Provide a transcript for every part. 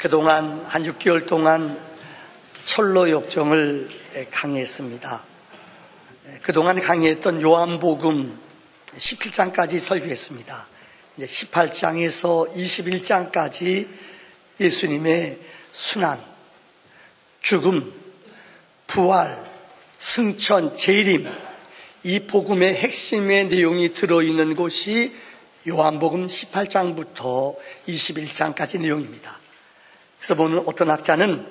그동안 한 6개월 동안 철로 역정을 강의했습니다. 그동안 강의했던 요한복음 17장까지 설교했습니다. 이제 18장에서 21장까지 예수님의 순환, 죽음, 부활, 승천, 재림, 이 복음의 핵심의 내용이 들어있는 곳이 요한복음 18장부터 21장까지 내용입니다. 그래서 보는 어떤 학자는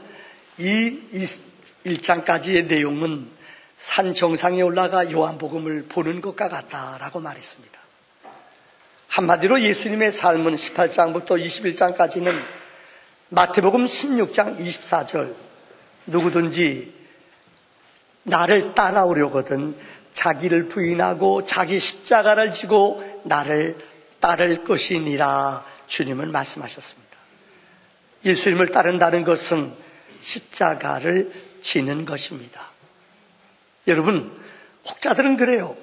이 21장까지의 내용은 산 정상에 올라가 요한복음을 보는 것과 같다라고 말했습니다. 한마디로 예수님의 삶은 18장부터 21장까지는 마태복음 16장 24절, 누구든지 나를 따라오려거든 자기를 부인하고 자기 십자가를 지고 나를 따를 것이니라 주님은 말씀하셨습니다. 예수님을 따른다는 것은 십자가를 지는 것입니다. 여러분, 혹자들은 그래요.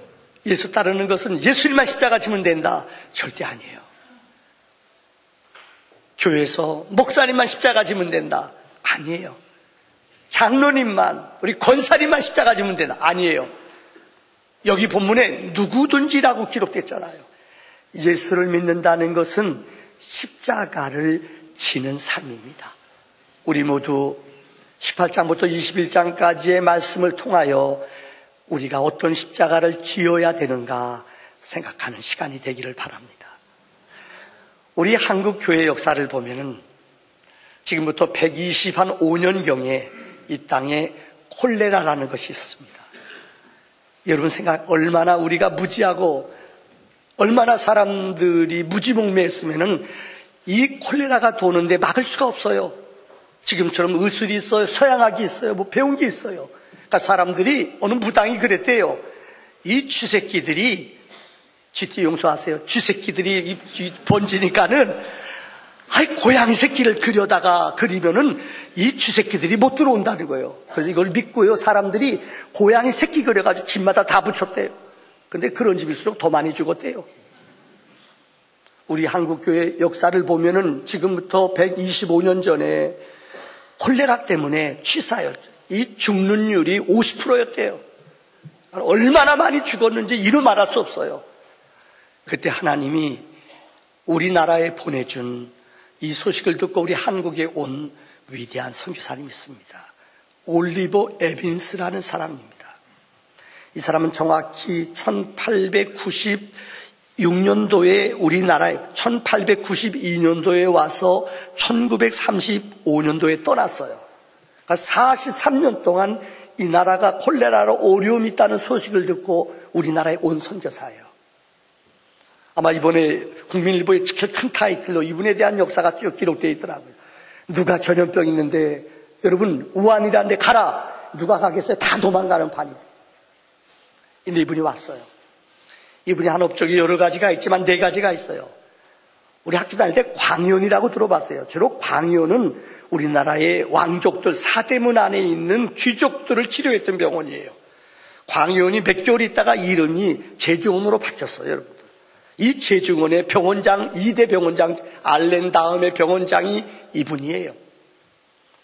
예수 따르는 것은 예수님만 십자가 지면 된다. 절대 아니에요. 교회에서 목사님만 십자가 지면 된다. 아니에요. 장로님만, 우리 권사님만 십자가 지면 된다. 아니에요. 여기 본문에 누구든지라고 기록됐잖아요. 예수를 믿는다는 것은 십자가를 지는 삶입니다. 우리 모두 18장부터 21장까지의 말씀을 통하여 우리가 어떤 십자가를 지어야 되는가 생각하는 시간이 되기를 바랍니다. 우리 한국 교회 역사를 보면은 지금부터 125년경에 이 땅에 콜레라라는 것이 있었습니다. 여러분 생각, 얼마나 우리가 무지하고 얼마나 사람들이 무지몽매했으면은 이 콜레라가 도는데 막을 수가 없어요. 지금처럼 의술이 있어요, 서양학이 있어요, 뭐 배운 게 있어요. 그러니까 사람들이, 어느 무당이 그랬대요. 이 쥐새끼들이, 쥐띠 용서하세요, 쥐새끼들이 번지니까는 고양이 새끼를 그리면은 이 쥐새끼들이 못 들어온다는 거예요. 그래서 이걸 믿고요, 사람들이 고양이 새끼 그려가지고 집마다 다 붙였대요. 근데 그런 집일수록 더 많이 죽었대요. 우리 한국교회 역사를 보면은 지금부터 125년 전에 콜레라 때문에 취사열, 이 죽는율이 50%였대요. 얼마나 많이 죽었는지 이루 말할 수 없어요. 그때 하나님이 우리나라에 보내준 이 소식을 듣고 우리 한국에 온 위대한 선교사님이 있습니다. 올리버 에빈스라는 사람입니다. 이 사람은 정확히 1896년도에 우리나라에 1892년도에 와서 1935년도에 떠났어요. 그러니까 43년 동안 이 나라가 콜레라로 어려움이 있다는 소식을 듣고 우리나라에 온 선교사예요. 아마 이번에 국민일보에 큰 타이틀로 이분에 대한 역사가 쭉 기록되어 있더라고요. 누가 전염병 있는데 여러분 우한이라는 데 가라. 누가 가겠어요? 다 도망가는 판이돼. 근데 이분이 왔어요. 이분이 한 업적이 여러 가지가 있지만 4가지가 있어요. 우리 학교 다닐 때 광연이라고 들어봤어요. 주로 광연은 우리나라의 왕족들, 사대문 안에 있는 귀족들을 치료했던 병원이에요. 광연이 몇 개월 있다가 이름이 제주원으로 바뀌었어요, 여러분. 이 제주원의 병원장, 2대 병원장, 알렌 다음의 병원장이 이분이에요.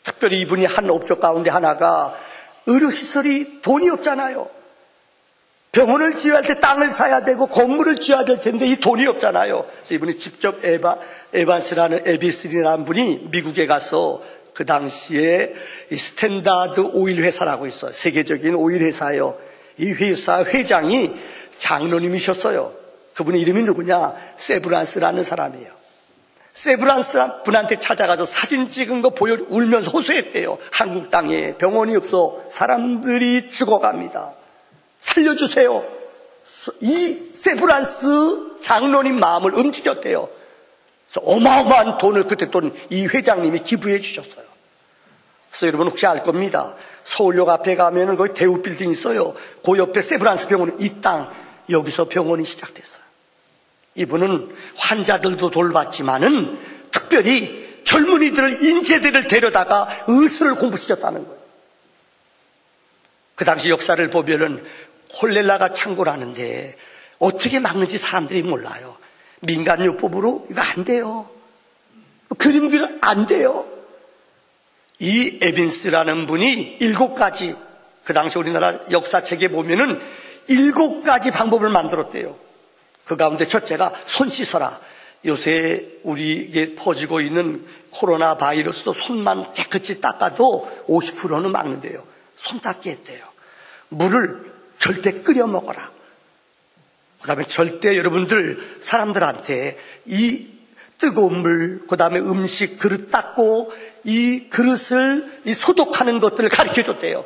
특별히 이분이 한 업적 가운데 하나가 의료시설이 돈이 없잖아요. 병원을 지어야 할 때 땅을 사야 되고 건물을 지어야 될 텐데 이 돈이 없잖아요. 그래서 이분이 직접 에비스라는 분이 미국에 가서 그 당시에 이 스탠다드 오일 회사라고 있어요. 세계적인 오일 회사예요. 이 회사 회장이 장로님이셨어요. 그분의 이름이 누구냐? 세브란스라는 사람이에요. 세브란스 분한테 찾아가서 사진 찍은 거 보여 울면서 호소했대요. 한국 땅에 병원이 없어 사람들이 죽어갑니다. 살려주세요. 이 세브란스 장로님 마음을 움직였대요. 그래서 어마어마한 돈을 그때 돈 이 회장님이 기부해 주셨어요. 그래서 여러분 혹시 알 겁니다. 서울역 앞에 가면은 거기 대우 빌딩 있어요. 그 옆에 세브란스 병원, 이 땅, 여기서 병원이 시작됐어요. 이분은 환자들도 돌봤지만은 특별히 젊은이들을, 인재들을 데려다가 의술을 공부시켰다는 거예요. 그 당시 역사를 보면은 콜레라가 창궐하는데 어떻게 막는지 사람들이 몰라요. 민간요법으로 이거 안 돼요. 그림 그려 안 돼요. 이 에빈스라는 분이 7가지, 그 당시 우리나라 역사책에 보면은 7가지 방법을 만들었대요. 그 가운데 첫째가 손 씻어라. 요새 우리에게 퍼지고 있는 코로나 바이러스도 손만 깨끗이 닦아도 50%는 막는데요. 손 닦기 했대요. 물을 절대 끓여 먹어라. 그 다음에 절대 여러분들 사람들한테 이 뜨거운 물, 그 다음에 음식 그릇 닦고 이 그릇을 소독하는 것들을 가르쳐 줬대요.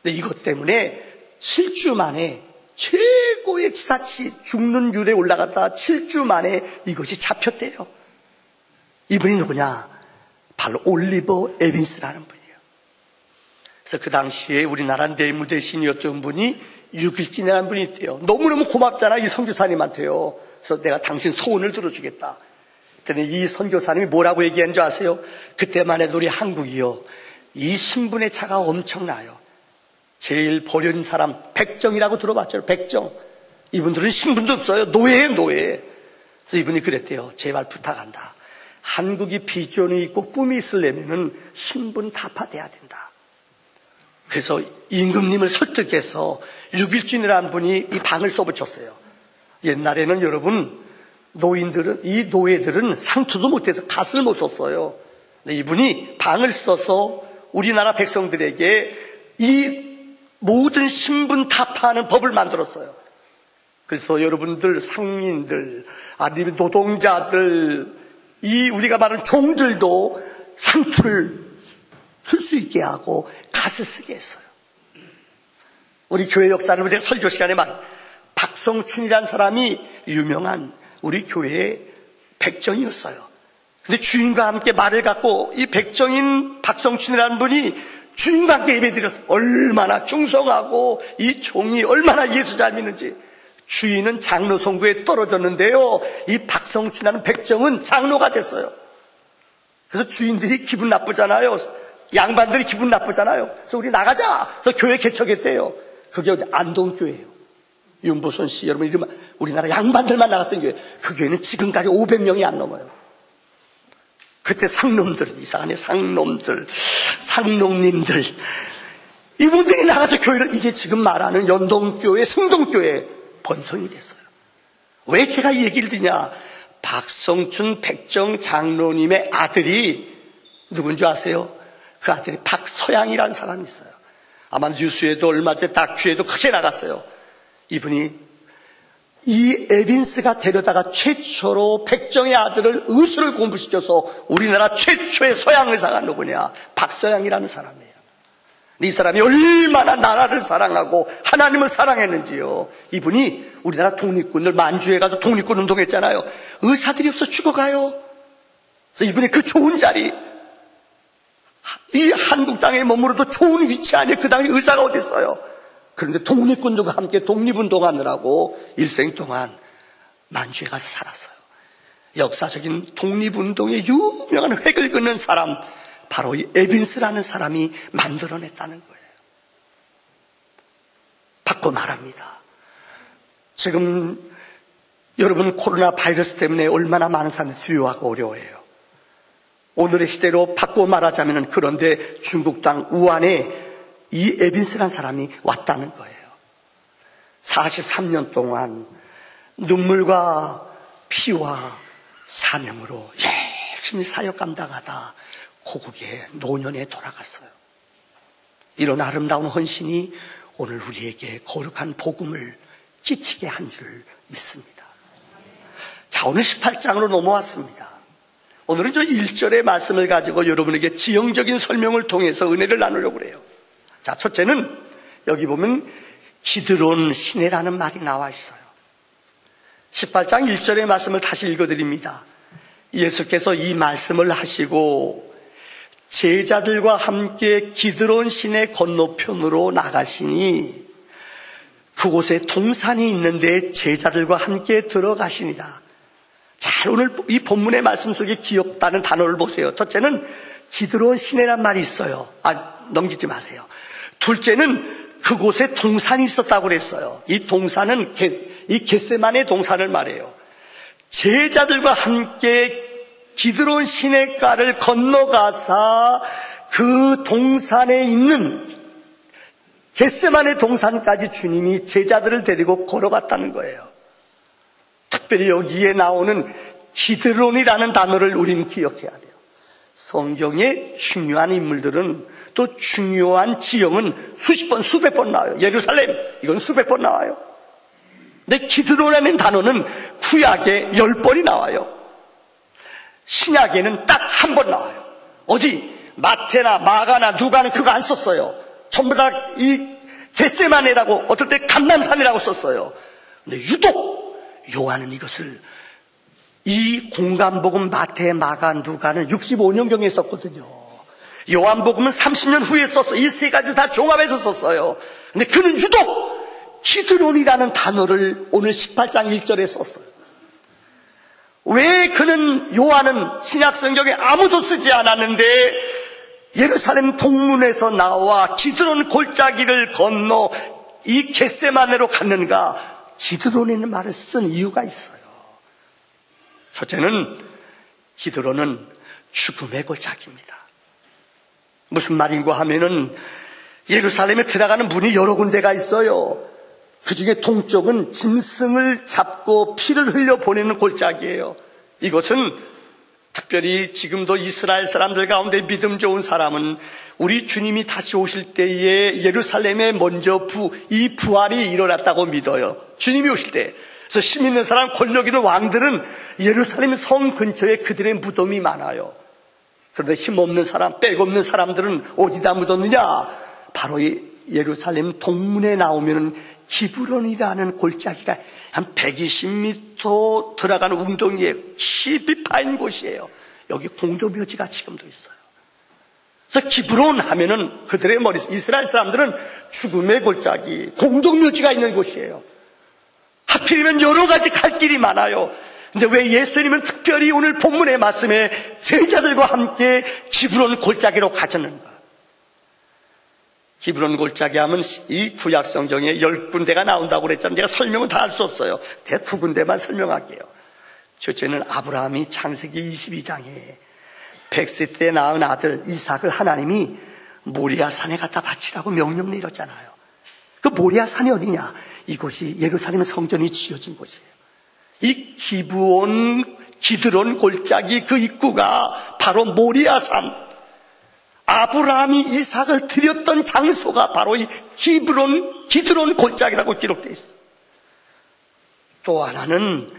근데 이것 때문에 7주 만에 최고의 지사치 죽는 율에 올라갔다 7주 만에 이것이 잡혔대요. 이분이 누구냐? 바로 올리버 에빈스라는 분이에요. 그래서 그 당시에 우리나라 내무 대신이었던 분이 6일째라는 분이 있대요. 너무너무 고맙잖아, 이 선교사님한테요. 그래서 내가 당신 소원을 들어주겠다. 그랬더니 이 선교사님이 뭐라고 얘기한 줄 아세요? 그때만 해도 우리 한국이요, 이 신분의 차가 엄청나요. 제일 버려진 사람 백정이라고 들어봤죠. 백정. 이분들은 신분도 없어요. 노예예요, 노예. 그래서 이분이 그랬대요. 제발 부탁한다. 한국이 비전이 있고 꿈이 있으려면은 신분 타파돼야 된다. 그래서 임금님을 설득해서 6일준이라는 분이 이 방을 써붙였어요. 옛날에는 여러분, 이 노예들은 상투도 못해서 갓을 못 썼어요. 근데 이분이 방을 써서 우리나라 백성들에게 이 모든 신분 타파하는 법을 만들었어요. 그래서 여러분들 상민들, 아니면 노동자들, 이 우리가 말하는 종들도 상투를 쓸 수 있게 하고 갓을 쓰게 했어요. 우리 교회 역사를 우리가 설교 시간에 박성춘이라는 사람이 유명한 우리 교회의 백정이었어요. 근데 주인과 함께 말을 갖고 이 백정인 박성춘이라는 분이 주인과 함께 예배드렸어요. 얼마나 충성하고 이 종이 얼마나 예수 잘 믿는지. 주인은 장로 선고에 떨어졌는데요, 이 박성춘이라는 백정은 장로가 됐어요. 그래서 주인들이 기분 나쁘잖아요. 양반들이 기분 나쁘잖아요. 그래서 우리 나가자. 그래서 교회 개척했대요. 그게 어디 안동교회예요. 윤보선 씨, 여러분 이름, 우리나라 양반들만 나갔던 교회. 그 교회는 지금까지 500명이 안 넘어요. 그때 상놈들, 이상하네, 상놈들, 상농님들, 이분들이 나가서 교회를, 이게 지금 말하는 연동교회, 성동교회 번성이 됐어요. 왜 제가 이 얘기를 드냐? 박성춘 백정 장로님의 아들이 누군지 아세요? 그 아들이 박서양이라는 사람이 있어요. 아마 뉴스에도 얼마 전에 다큐에도 크게 나갔어요. 이분이 이 에빈스가 데려다가 최초로 백정의 아들을 의술을 공부시켜서 우리나라 최초의 서양 의사가 누구냐? 박서양이라는 사람이에요. 이 사람이 얼마나 나라를 사랑하고 하나님을 사랑했는지요. 이분이 우리나라 독립군들 만주에 가서 독립군 운동했잖아요. 의사들이 없어 죽어가요. 그래서 이분이 그 좋은 자리, 이 한국 땅에 머무르도 좋은 위치 안에 그 당에 의사가 어디 있어요? 그런데 독립군들과 함께 독립운동하느라고 일생 동안 만주에 가서 살았어요. 역사적인 독립운동의 유명한 획을 긋는 사람, 바로 이 에빈스라는 사람이 만들어냈다는 거예요. 바꿔 말합니다. 지금 여러분 코로나 바이러스 때문에 얼마나 많은 사람들이 두려워하고 어려워해요. 오늘의 시대로 바꿔 말하자면, 그런데 중국 땅 우한에 이 에빈스라는 사람이 왔다는 거예요. 43년 동안 눈물과 피와 사명으로 열심히 사역 감당하다 고국의 노년에 돌아갔어요. 이런 아름다운 헌신이 오늘 우리에게 거룩한 복음을 끼치게 한 줄 믿습니다. 자, 오늘 18장으로 넘어왔습니다. 오늘은 저 1절의 말씀을 가지고 여러분에게 지형적인 설명을 통해서 은혜를 나누려고 그래요. 자, 첫째는 여기 보면 기드론 시내라는 말이 나와 있어요. 18장 1절의 말씀을 다시 읽어드립니다. 예수께서 이 말씀을 하시고 제자들과 함께 기드론 시내 건너편으로 나가시니 그곳에 동산이 있는데 제자들과 함께 들어가시니라. 잘 오늘 이 본문의 말씀 속에 기억나는 단어를 보세요. 첫째는 기드론 시내란 말이 있어요. 넘기지 마세요. 둘째는 그곳에 동산이 있었다고 그랬어요. 이 동산은 이 겟세마네 동산을 말해요. 제자들과 함께 기드론 시내가를 건너가사 그 동산에 있는 겟세마네 동산까지 주님이 제자들을 데리고 걸어갔다는 거예요. 특별히 여기에 나오는 기드론이라는 단어를 우리는 기억해야 돼요. 성경의 중요한 인물들은, 또 중요한 지형은 수십 번, 수백 번 나와요. 예루살렘, 이건 수백 번 나와요. 근데 기드론이라는 단어는 구약에 10번이 나와요. 신약에는 딱 한 번 나와요. 어디? 마태나 마가나 누가는 그거 안 썼어요. 전부 다 이 겟세마네라고, 어떨 때 감람산이라고 썼어요. 근데 유독 요한은 이것을, 이 공간복음 마태, 마가, 누가는 65년경에 썼거든요. 요한복음은 30년 후에 썼어요. 이 세 가지 다 종합해서 썼어요. 근데 그는 유독 기드론이라는 단어를 오늘 18장 1절에 썼어요. 왜 그는, 요한은 신약성경에 아무도 쓰지 않았는데 예루살렘 동문에서 나와 기드론 골짜기를 건너 이 겟세마네로 갔는가? 기드론이라는 말을 쓴 이유가 있어요. 첫째는 기드론은 죽음의 골짜기입니다. 무슨 말인가 하면은 예루살렘에 들어가는 문이 여러 군데가 있어요. 그 중에 동쪽은 짐승을 잡고 피를 흘려 보내는 골짜기예요. 이것은 특별히 지금도 이스라엘 사람들 가운데 믿음 좋은 사람은 우리 주님이 다시 오실 때에 예루살렘에 먼저 이 부활이 일어났다고 믿어요. 주님이 오실 때. 그래서 힘 있는 사람, 권력 있는 왕들은 예루살렘 성 근처에 그들의 무덤이 많아요. 그런데 힘없는 사람, 빽없는 사람들은 어디다 묻었느냐? 바로 이 예루살렘 동문에 나오면 기브론이라는 골짜기가 한 120m 들어가는 웅덩이에 깊이 파인 곳이에요. 여기 공동묘지가 지금도 있어요. 그래서 기브론 하면은 그들의 머릿속, 이스라엘 사람들은 죽음의 골짜기, 공동묘지가 있는 곳이에요. 하필이면 여러 가지 갈 길이 많아요. 근데 왜 예수님은 특별히 오늘 본문의 말씀에 제자들과 함께 기브론 골짜기로 가셨는가? 기브론 골짜기 하면 이 구약 성경에 10군데가 나온다고 그랬잖아요. 제가 설명은 다 할 수 없어요. 제가 2군데만 설명할게요. 첫째는 아브라함이 창세기 22장에 100세 때 낳은 아들 이삭을 하나님이 모리아 산에 갖다 바치라고 명령 내렸잖아요. 그 모리아 산이 어디냐? 이곳이 예루살렘 성전이 지어진 곳이에요. 이 기드론 골짜기 그 입구가 바로 모리아 산, 아브라함이 이삭을 드렸던 장소가 바로 이 기드론 골짜기라고 기록되어 있어요. 또 하나는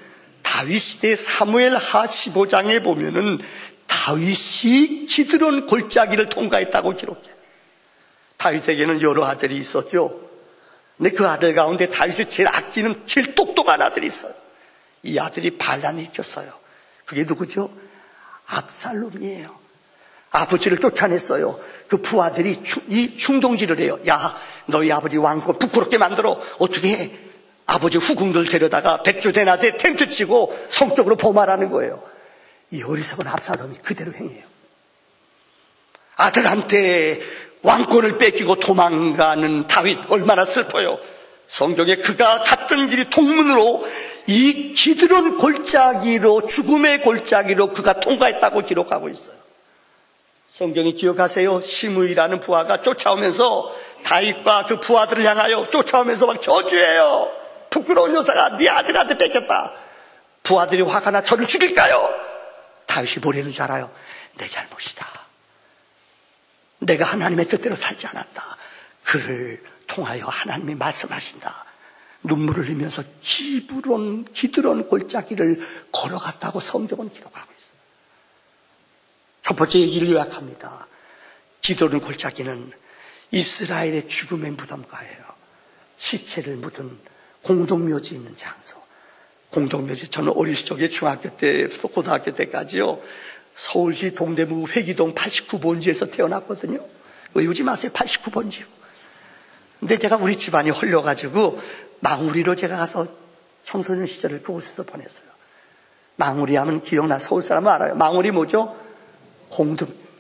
다윗 시대 사무엘하 15장에 보면은 다윗이 기드론 골짜기를 통과했다고 기록해요. 다윗에게는 여러 아들이 있었죠. 근데 그 아들 가운데 다윗이 제일 아끼는, 제일 똑똑한 아들이 있어요. 이 아들이 반란을 일으켰어요. 그게 누구죠? 압살롬이에요. 아버지를 쫓아냈어요. 그 부하들이 이 충동질을 해요. 야, 너희 아버지 왕권 부끄럽게 만들어. 어떻게 해? 아버지 후궁들 데려다가 백조대낮에 텐트 치고 성적으로 범하라는 거예요. 이 어리석은 압살롬이 그대로 행해요. 아들한테 왕권을 뺏기고 도망가는 다윗, 얼마나 슬퍼요. 성경에 그가 갔던 길이 동문으로 이 기드론 골짜기로, 죽음의 골짜기로 그가 통과했다고 기록하고 있어요. 성경이 기억하세요. 시므이라는 부하가 쫓아오면서 다윗과 그 부하들을 향하여 쫓아오면서 막 저주해요. 부끄러운 녀석아, 네 아들한테 뺏겼다. 부하들이 화가 나 저를 죽일까요? 다윗이 뭐라는 줄 알아요? 내 잘못이다. 내가 하나님의 뜻대로 살지 않았다. 그를 통하여 하나님이 말씀하신다. 눈물을 흘리면서 기드론 골짜기를 걸어갔다고 성경은 기록하고 있어요. 첫 번째 얘기를 요약합니다. 기드론 골짜기는 이스라엘의 죽음의 무덤가예요. 시체를 묻은 공동묘지 있는 장소. 공동묘지, 저는 어릴 적에 중학교 때부터 고등학교 때까지요, 서울시 동대문 회기동 89번지에서 태어났거든요. 외우지 마세요. 89번지요. 근데 제가 우리 집안이 헐려가지고 망우리로 제가 가서 청소년 시절을 그곳에서 보냈어요. 망우리 하면 기억나, 서울 사람은 알아요. 망우리 뭐죠?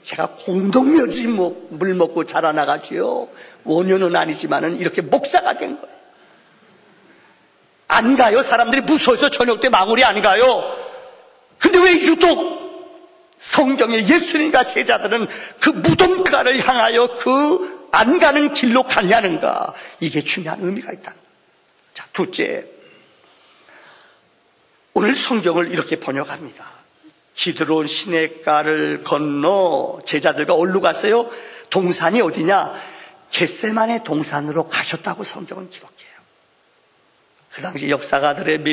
제가 공동묘지 물 먹고 자라나가지요. 원효는 아니지만은 이렇게 목사가 된 거예요. 안 가요? 사람들이 무서워서 저녁 때 망우리 안 가요? 근데 왜 유독 성경의 예수님과 제자들은 그 무덤가를 향하여 그 안 가는 길로 가냐는가, 이게 중요한 의미가 있다. 자, 둘째, 오늘 성경을 이렇게 번역합니다. 기드론 시냇가를 건너 제자들과 어디로 갔어요? 동산이 어디냐? 겟세마네 동산으로 가셨다고 성경은 기록해요. 그 당시 역사가들의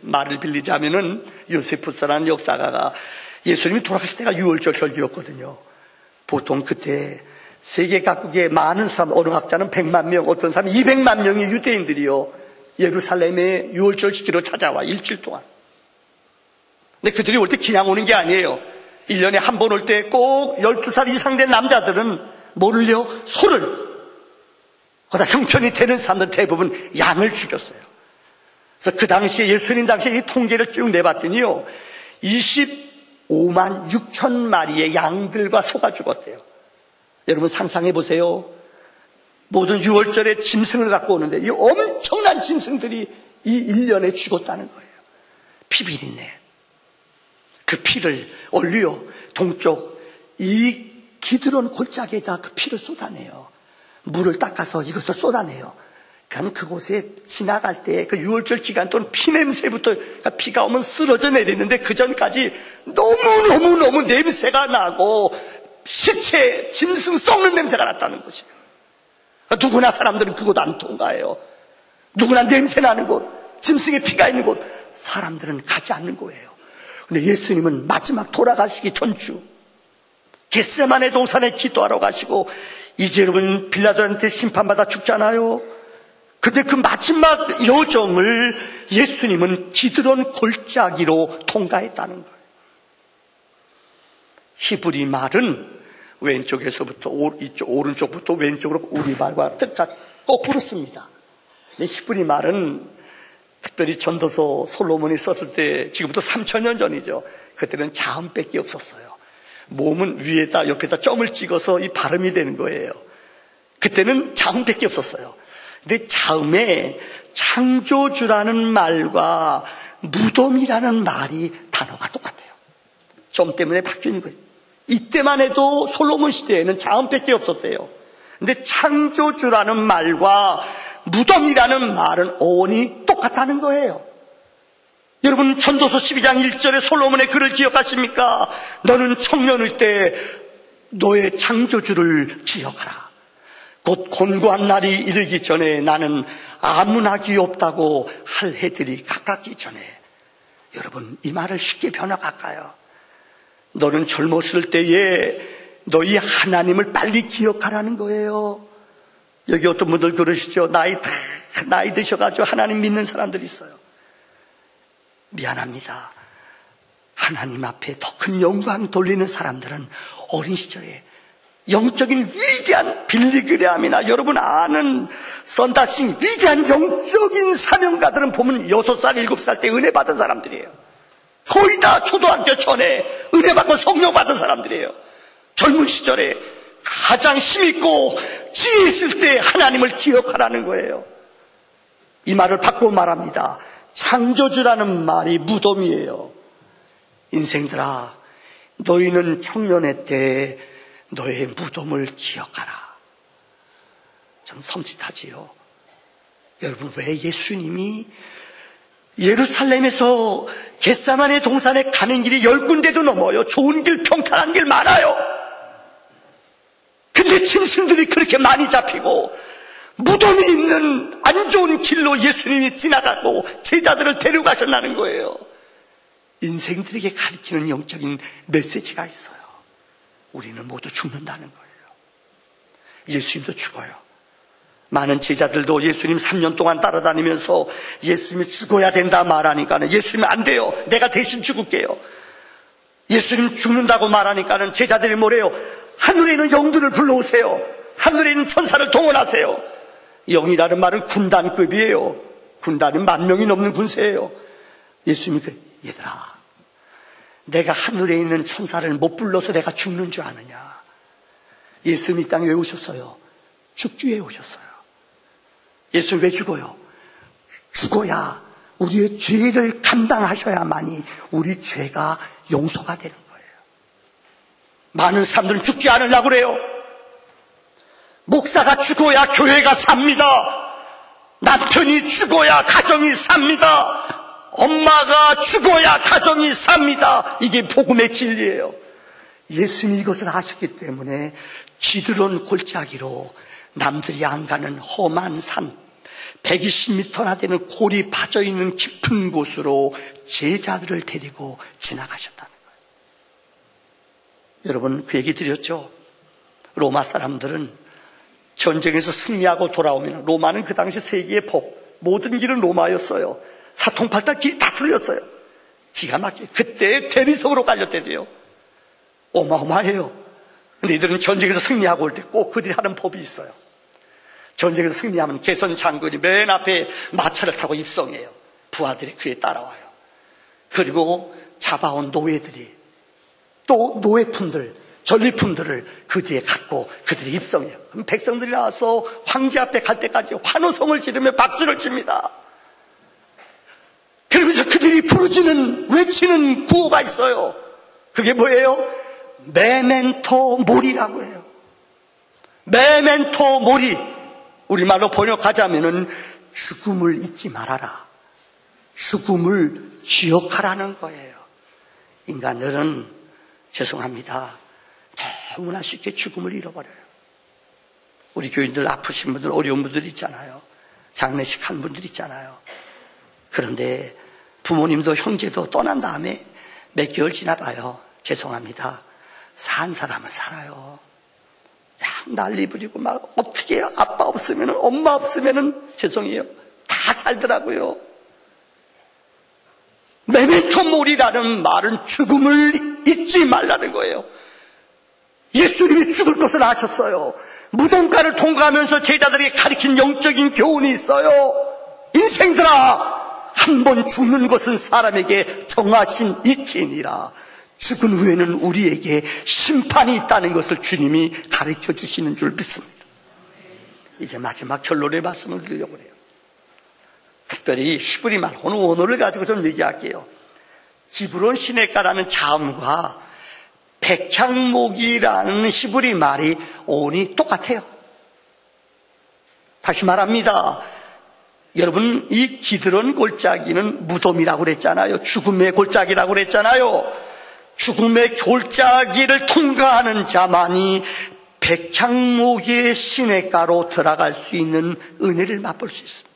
말을 빌리자면은 요세푸스라는 역사가가 예수님이 돌아가실 때가 6월절 절기였거든요. 보통 그때 세계 각국의 많은 사람, 어느 학자는 100만 명, 어떤 사람은 200만 명의 유대인들이요 예루살렘에 6월절 지키러 찾아와, 일주일 동안. 근데 그들이 올 때 그냥 오는 게 아니에요. 1년에 한 번 올 때 꼭 12살 이상 된 남자들은 뭐를요? 소를. 거기다 형편이 되는 사람들 대부분 양을 죽였어요. 그래서 그 당시에, 예수님 당시에 이 통계를 쭉 내봤더니요 25만 6천 마리의 양들과 소가 죽었대요. 여러분 상상해 보세요. 모든 6월절에 짐승을 갖고 오는데 이 엄청난 짐승들이 이 1년에 죽었다는 거예요. 피비린내. 그 피를 올려 동쪽 이 기드론 골짜기에다 그 피를 쏟아내요. 물을 닦아서 이것을 쏟아내요. 그럼 그곳에 지나갈 때 그 6월절 기간 동안 피 냄새부터, 그러니까 비가 오면 쓰러져 내리는데 그 전까지 너무너무 냄새가 나고 시체, 짐승 썩는 냄새가 났다는 거죠. 누구나 사람들은 그곳 안 통과해요. 누구나 냄새 나는 곳, 짐승의 피가 있는 곳, 사람들은 가지 않는 거예요. 근데 예수님은 마지막 돌아가시기 전주 겟세마네 동산에 기도하러 가시고, 이제 여러분 빌라도한테 심판받아 죽잖아요. 근데 그 마지막 여정을 예수님은 기드론 골짜기로 통과했다는 거예요. 히브리 말은 왼쪽에서부터 오른쪽부터 왼쪽으로 우리말과 뜻과 거꾸로 씁니다. 근데 히브리 말은 특별히 전도서 솔로몬이 썼을 때, 지금부터 3000년 전이죠. 그때는 자음밖에 없었어요. 몸은 위에다 옆에다 점을 찍어서 이 발음이 되는 거예요. 그때는 자음밖에 없었어요. 근데 자음에 창조주라는 말과 무덤이라는 말이 단어가 똑같아요. 점 때문에 바뀌는 거예요. 이때만 해도 솔로몬 시대에는 자음밖에 없었대요. 근데 창조주라는 말과 무덤이라는 말은 어원이 똑같다는 거예요. 여러분 전도서 12장 1절에 솔로몬의 글을 기억하십니까? 너는 청년일 때 너의 창조주를 기억하라. 곧 곤고한 날이 이르기 전에 나는 아무 낙이 없다고 할 해들이 가깝기 전에. 여러분 이 말을 쉽게 번역할까요? 너는 젊었을 때에 너희 하나님을 빨리 기억하라는 거예요. 여기 어떤 분들 그러시죠. 나이 드셔가지고 하나님 믿는 사람들이 있어요. 미안합니다. 하나님 앞에 더 큰 영광 돌리는 사람들은 어린 시절에 영적인 위대한 빌리그레함이나 여러분 아는 썬다싱 위대한 영적인 사명가들은 보면 6살, 7살 때 은혜 받은 사람들이에요. 거의 다 초등학교 전에 은혜 받고 성령 받은 사람들이에요. 젊은 시절에 가장 힘있고 지혜 있을 때 하나님을 기억하라는 거예요. 이 말을 바꾸고 말합니다. 창조주라는 말이 무덤이에요. 인생들아, 너희는 청년의 때 너의 무덤을 기억하라. 좀 섬찟하지요. 여러분 왜 예수님이 예루살렘에서 겟세마네 동산에 가는 길이 10군데도 넘어요. 좋은 길, 평탄한 길 많아요. 근데 짐승들이 그렇게 많이 잡히고 무덤이 있는 안 좋은 길로 예수님이 지나가고 제자들을 데려가셨다는 거예요. 인생들에게 가르치는 영적인 메시지가 있어요. 우리는 모두 죽는다는 거예요. 예수님도 죽어요. 많은 제자들도 예수님 3년 동안 따라다니면서 예수님이 죽어야 된다 말하니까는 예수님이 안 돼요. 내가 대신 죽을게요. 예수님 죽는다고 말하니까는 제자들이 뭐래요? 하늘에 있는 영들을 불러오세요. 하늘에 있는 천사를 동원하세요. 영이라는 말은 군단급이에요. 군단은 10,000명이 넘는 군세예요. 예수님이 얘들아, 내가 하늘에 있는 천사를 못 불러서 내가 죽는 줄 아느냐? 예수님이 이 땅에 왜 오셨어요? 죽기 위해 오셨어요. 예수님 왜 죽어요? 죽어야 우리의 죄를 감당하셔야만이 우리 죄가 용서가 되는 거예요. 많은 사람들은 죽지 않으려고 그래요. 목사가 죽어야 교회가 삽니다. 남편이 죽어야 가정이 삽니다. 엄마가 죽어야 가정이 삽니다. 이게 복음의 진리예요. 예수님이 이것을 아셨기 때문에 기드론 골짜기로 남들이 안 가는 험한 산 120m나 되는 골이 빠져있는 깊은 곳으로 제자들을 데리고 지나가셨다는 거예요. 여러분 그 얘기 드렸죠. 로마 사람들은 전쟁에서 승리하고 돌아오면, 로마는 그 당시 세계의 법, 모든 길은 로마였어요. 사통팔달 길이 다 틀렸어요. 기가 막혀요. 그때 대리석으로 갈렸대요. 어마어마해요. 근데 이들은 전쟁에서 승리하고 올 때 꼭 그들이 하는 법이 있어요. 전쟁에서 승리하면 개선 장군이 맨 앞에 마차를 타고 입성해요. 부하들이 그에 따라와요. 그리고 잡아온 노예들이 또 노예품들, 전리품들을 그 뒤에 갖고 그들이 입성해요. 그럼 백성들이 나와서 황제 앞에 갈 때까지 환호성을 지르며 박수를 칩니다. 그러면서 그들이 부르짖는, 외치는 구호가 있어요. 그게 뭐예요? 메멘토 모리라고 해요. 메멘토 모리. 우리말로 번역하자면은 죽음을 잊지 말아라. 죽음을 기억하라는 거예요. 인간들은 죄송합니다. 너무나 쉽게 죽음을 잃어버려요. 우리 교인들 아프신 분들, 어려운 분들 있잖아요. 장례식 한 분들 있잖아요. 그런데 부모님도 형제도 떠난 다음에 몇 개월 지나봐요. 죄송합니다. 산 사람은 살아요. 난리 부리고 막 어떻게 해요? 아빠 없으면, 엄마 없으면 죄송해요. 다 살더라고요. 메멘토 모리라는 말은 죽음을 잊지 말라는 거예요. 예수님이 죽을 것을 아셨어요. 무덤가를 통과하면서 제자들이 가르친 영적인 교훈이 있어요. 인생들아, 한 번 죽는 것은 사람에게 정하신 이치니라. 죽은 후에는 우리에게 심판이 있다는 것을 주님이 가르쳐 주시는 줄 믿습니다. 이제 마지막 결론의 말씀을 드리려고 해요. 특별히 히브리 말, 오늘 원어를 가지고 좀 얘기할게요. 기브론 시내가라는 자음과 백향목이라는 히브리 말이 온이 똑같아요. 다시 말합니다. 여러분, 이 기드론 골짜기는 무덤이라고 그랬잖아요. 죽음의 골짜기라고 그랬잖아요. 죽음의 골짜기를 통과하는 자만이 백향목의 시냇가로 들어갈 수 있는 은혜를 맛볼 수 있습니다.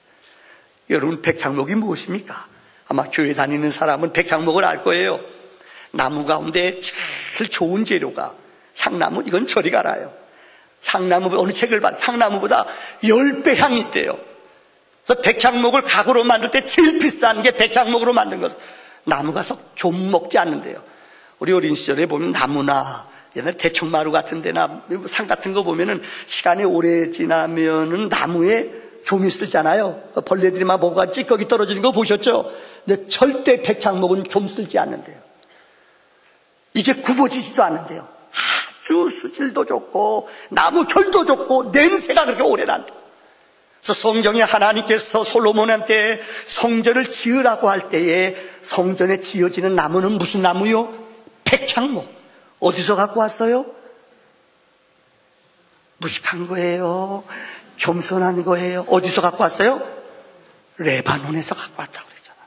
여러분, 백향목이 무엇입니까? 아마 교회 다니는 사람은 백향목을 알 거예요. 나무 가운데 제일 좋은 재료가 향나무. 이건 저리 알아요. 향나무, 어느 책을 봐, 향나무보다 10배 향이 있대요. 그래서 백향목을 가구로 만들 때 제일 비싼 게 백향목으로 만든 것. 나무가 썩 좀 먹지 않는데요. 우리 어린 시절에 보면 나무나 옛날 대청마루 같은 데나 산 같은 거 보면은 시간이 오래 지나면은 나무에 좀이 쓸잖아요. 벌레들이 막 뭐가 찌꺼기 떨어지는 거 보셨죠? 근데 절대 백향목은 좀 쓸지 않는데요. 이게 굽어지지도 않는데요. 아주 수질도 좋고 나무 결도 좋고 냄새가 그렇게 오래 난다. 그래서 성경에 하나님께서 솔로몬한테 성전을 지으라고 할 때에 성전에 지어지는 나무는 무슨 나무요? 백향목. 어디서 갖고 왔어요? 무식한 거예요. 겸손한 거예요. 어디서 갖고 왔어요? 레바논에서 갖고 왔다고 그랬잖아요.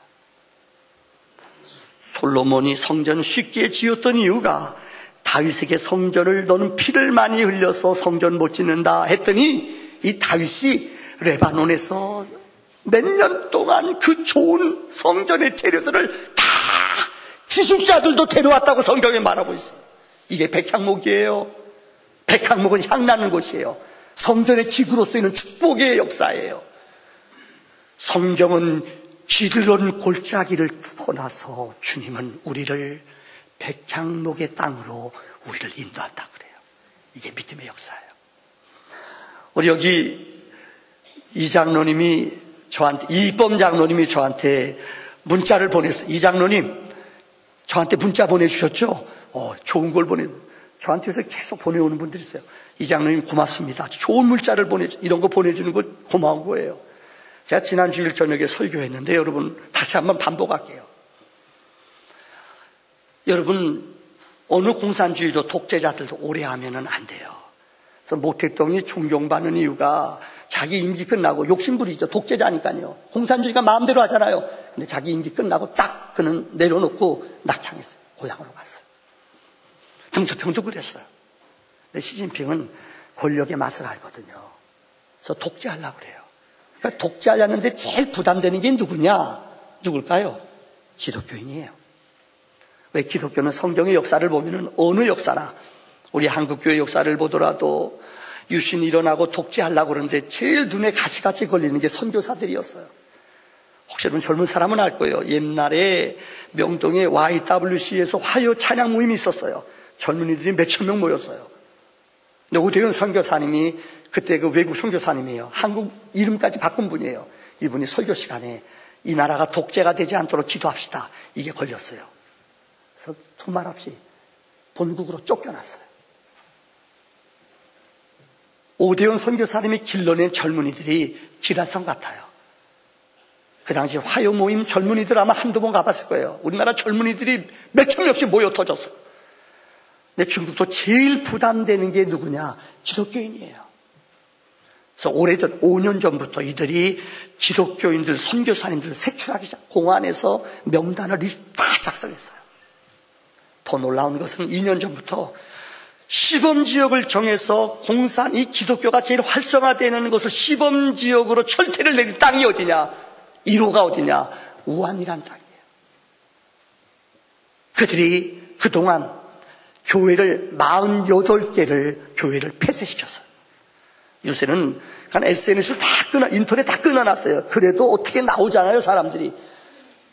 솔로몬이 성전을 쉽게 지었던 이유가 다윗에게 성전을 너는 피를 많이 흘려서 성전 못 짓는다 했더니 이 다윗이 레바논에서 몇 년 동안 그 좋은 성전의 재료들을 다 기술자들도 데려왔다고 성경에 말하고 있어요. 이게 백향목이에요. 백향목은 향나는 곳이에요. 성전의 기구로 쓰이는 축복의 역사예요. 성경은 기드론 골짜기를 떠나서 주님은 우리를 백향목의 땅으로 우리를 인도한다고 그래요. 이게 믿음의 역사예요. 우리 여기 이 장로님이 저한테, 이범 장로님이 저한테 문자를 보냈어요. 이 장로님 저한테 문자 보내주셨죠? 좋은 걸 저한테서 계속 보내오는 분들이 있어요. 이 장로님 고맙습니다. 좋은 문자를 이런 거 보내주는 거 고마운 거예요. 제가 지난 주일 저녁에 설교했는데 여러분 다시 한번 반복할게요. 여러분, 어느 공산주의도 독재자들도 오래 하면은 안 돼요. 그래서 모 대통령이 존경받는 이유가 자기 임기 끝나고 욕심부리죠. 독재자니까요. 공산주의가 마음대로 하잖아요. 근데 자기 임기 끝나고 딱 그는 내려놓고 낙향했어요. 고향으로 갔어요. 등소평도 그랬어요. 근데 시진핑은 권력의 맛을 알거든요. 그래서 독재하려고 그래요. 그러니까 독재하려는데 제일 부담되는 게 누구냐? 누굴까요? 기독교인이에요. 왜? 기독교는 성경의 역사를 보면은 어느 역사나, 우리 한국교회 역사를 보더라도 유신이 일어나고 독재하려고 그러는데 제일 눈에 가시같이 걸리는 게 선교사들이었어요. 혹시 여러분 젊은 사람은 알 거예요. 옛날에 명동에 YWC에서 화요 찬양 모임이 있었어요. 젊은이들이 몇천 명 모였어요. 근데 오대훈 선교사님이 그때 그 외국 선교사님이에요. 한국 이름까지 바꾼 분이에요. 이분이 설교 시간에 이 나라가 독재가 되지 않도록 기도합시다. 이게 걸렸어요. 그래서 두말 없이 본국으로 쫓겨났어요. 오대훈 선교사님이 길러낸 젊은이들이 기라성 같아요. 그 당시 화요 모임 젊은이들 아마 한두 번 가봤을 거예요. 우리나라 젊은이들이 몇천 명씩 모여 터졌어요. 근데 중국도 제일 부담되는 게 누구냐? 기독교인이에요. 그래서 오래전 5년 전부터 이들이 기독교인들, 선교사님들을 색출하기 시작. 공안에서 명단을 다 작성했어요. 더 놀라운 것은 2년 전부터 시범지역을 정해서 이 기독교가 제일 활성화되는 것을 시범지역으로 철퇴를 내린 땅이 어디냐? 1호가 어디냐? 우한이란 땅이에요. 그들이 그동안 교회를 48개를 교회를 폐쇄시켰어요. 요새는 SNS를 인터넷 다 끊어놨어요. 그래도 어떻게 나오잖아요, 사람들이.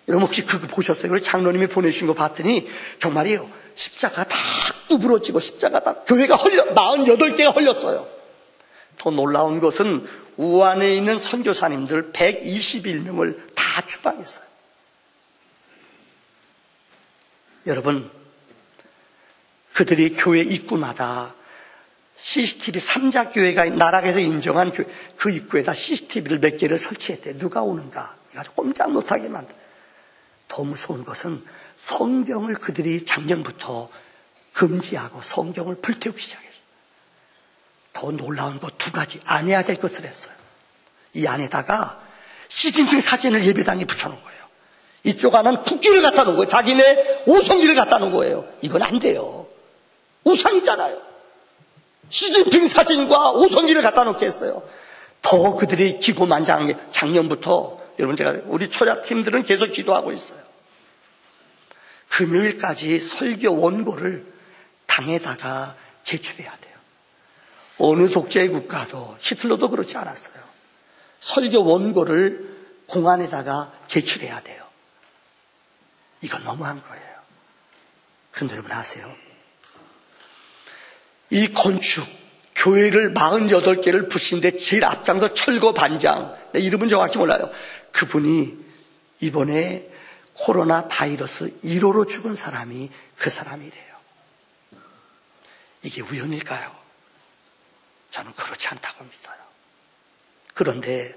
여러분 혹시 그거 보셨어요? 그래서 장로님이 보내주신 거 봤더니 정말이에요. 십자가 다 구부러지고 십자가 다 교회가 48개가 헐렸어요. 더 놀라운 것은 우한에 있는 선교사님들 121명을 다 추방했어요. 여러분, 그들이 교회 입구마다 CCTV 3자교회가 나라에서 인정한 그 입구에다 CCTV를 몇 개를 설치했대. 누가 오는가? 이거 꼼짝 못하게 만들. 더 무서운 것은 성경을 그들이 작년부터 금지하고 성경을 불태우기 시작했어요. 더 놀라운 것 2가지. 안 해야 될 것을 했어요. 이 안에다가 시진핑 사진을 예배당에 붙여놓은 거예요. 이쪽 안은 국기를 갖다 놓은 거예요. 자기네 오성기를 갖다 놓은 거예요. 이건 안 돼요. 우상이잖아요. 시진핑 사진과 오성기를 갖다 놓게 했어요. 더 그들이 기고만장한 게 작년부터, 여러분 제가 우리 초략팀들은 계속 기도하고 있어요. 금요일까지 설교 원고를 당에다가 제출해야 돼요. 어느 독재 국가도, 히틀러도 그렇지 않았어요. 설교 원고를 공안에다가 제출해야 돼요. 이건 너무한 거예요. 그런데 여러분 아세요? 이 건축, 교회를 48개를 부신데 제일 앞장서 철거 반장, 내 이름은 정확히 몰라요. 그분이 이번에 코로나 바이러스 1호로 죽은 사람이 그 사람이래요. 이게 우연일까요? 저는 그렇지 않다고 믿어요. 그런데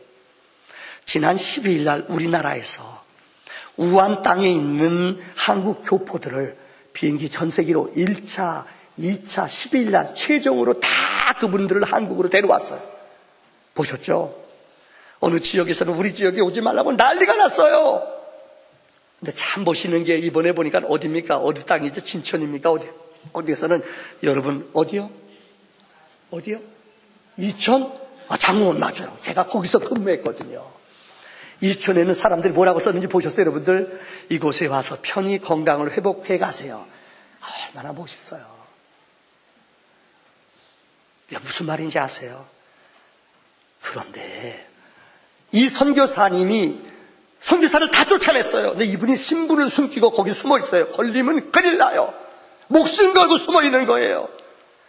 지난 12일 날 우리나라에서 우한 땅에 있는 한국 교포들을 비행기 전세기로 1차, 2차 12일 날 최종으로 다 그분들을 한국으로 데려왔어요. 보셨죠? 어느 지역에서는 우리 지역에 오지 말라고 난리가 났어요. 근데 참 멋있는 게 이번에 보니까 어디입니까? 어디 땅이죠? 진천입니까? 어디에서는 여러분 어디요? 어디요? 이천? 장원 맞아요. 제가 거기서 근무했거든요. 이천에는 사람들이 뭐라고 썼는지 보셨어요, 여러분들? 이곳에 와서 편히 건강을 회복해 가세요. 얼마나 멋있어요. 무슨 말인지 아세요? 그런데 이 선교사님이 선교사를 다 쫓아냈어요. 근데 이분이 신분을 숨기고 거기 숨어 있어요. 걸리면 큰일 나요. 목숨 걸고 숨어 있는 거예요.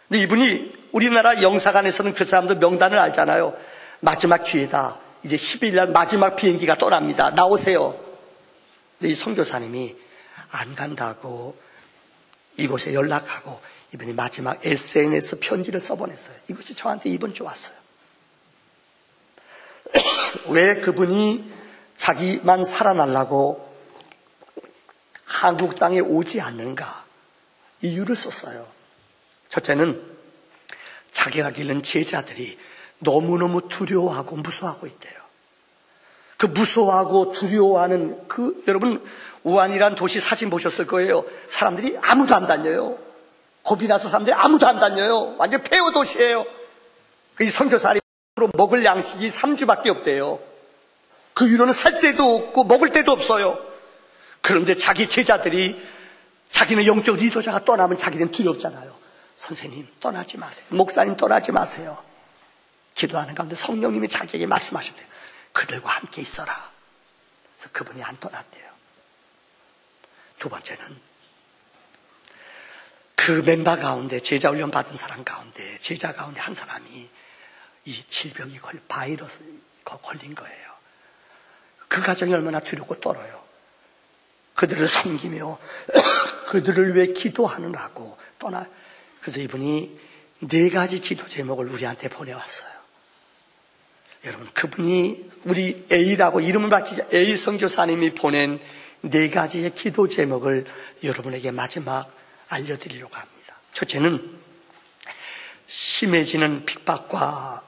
근데 이분이 우리나라 영사관에서는 그 사람들 명단을 알잖아요. 마지막 기회다. 이제 12일 날 마지막 비행기가 떠납니다. 나오세요. 근데 이 선교사님이 안 간다고 이곳에 연락하고 이분이 마지막 SNS 편지를 써보냈어요. 이것이 저한테 이번 주 왔어요. 왜 그분이 자기만 살아나려고 한국 땅에 오지 않는가? 이유를 썼어요. 첫째는 자기가 기른 제자들이 너무너무 두려워하고 무서워하고 있대요. 그 무서워하고 두려워하는 여러분 우한이란 도시 사진 보셨을 거예요. 사람들이 아무도 안 다녀요. 겁이 나서 사람들이 아무도 안 다녀요. 완전 폐허 도시예요. 이 선교사들이 먹을 양식이 3주밖에 없대요. 그 위로는 살 데도 없고 먹을 데도 없어요. 그런데 자기 제자들이 자기는 영적 리더자가 떠나면 자기는 두렵잖아요. 선생님 떠나지 마세요. 목사님 떠나지 마세요. 기도하는 가운데 성령님이 자기에게 말씀하셨대요. 그들과 함께 있어라. 그래서 그분이 안 떠났대요. 두 번째는 그 멤버 가운데 제자 훈련 받은 사람 가운데 제자 가운데 한 사람이 이 질병이 바이러스 걸린 거예요. 그 가정이 얼마나 두렵고 떨어요. 그들을 섬기며 그들을 위해 기도하느라고 그래서 이분이 4가지 기도 제목을 우리한테 보내왔어요. 여러분 그분이 우리 A라고 이름을 밝히지 A 선교사님이 보낸 4가지의 기도 제목을 여러분에게 마지막 알려드리려고 합니다. 첫째는 심해지는 핍박과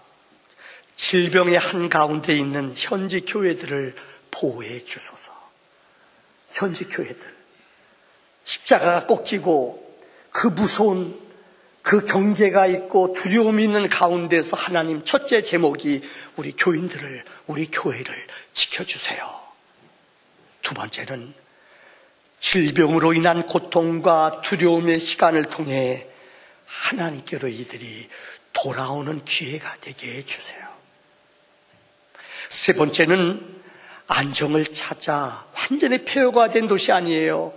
질병의 한가운데 있는 현지 교회들을 보호해 주소서. 현지 교회들 십자가가 꺾이고 그 무서운 그 경계가 있고 두려움이 있는 가운데서 하나님 첫째 제목이 우리 교인들을 우리 교회를 지켜주세요. 두 번째는 질병으로 인한 고통과 두려움의 시간을 통해 하나님께로 이들이 돌아오는 기회가 되게 해주세요. 세 번째는 안정을 찾아 완전히 폐허가 된 도시 아니에요.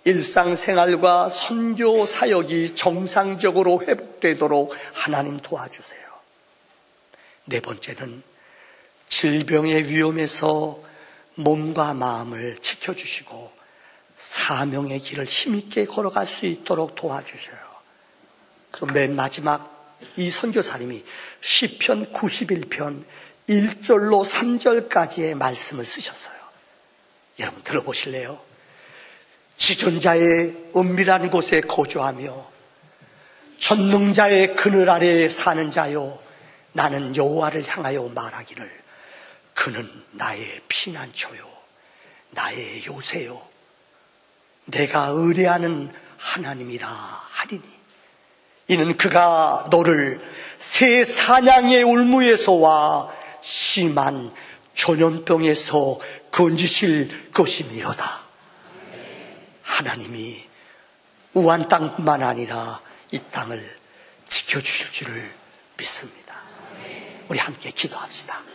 일상생활과 선교 사역이 정상적으로 회복되도록 하나님 도와주세요. 네 번째는 질병의 위험에서 몸과 마음을 지켜주시고 사명의 길을 힘있게 걸어갈 수 있도록 도와주셔요. 그럼 맨 마지막 이 선교사님이 시편 91편 1절로 3절까지의 말씀을 쓰셨어요. 여러분 들어보실래요? 지존자의 은밀한 곳에 거주하며 전능자의 그늘 아래에 사는 자요, 나는 여호와를 향하여 말하기를 그는 나의 피난처요 나의 요새요 내가 의뢰하는 하나님이라 하리니 이는 그가 너를 새 사냥의 울무에서와 심한 전염병에서 건지실 것이미로다. 하나님이 우한 땅뿐만 아니라 이 땅을 지켜주실 줄을 믿습니다. 우리 함께 기도합시다.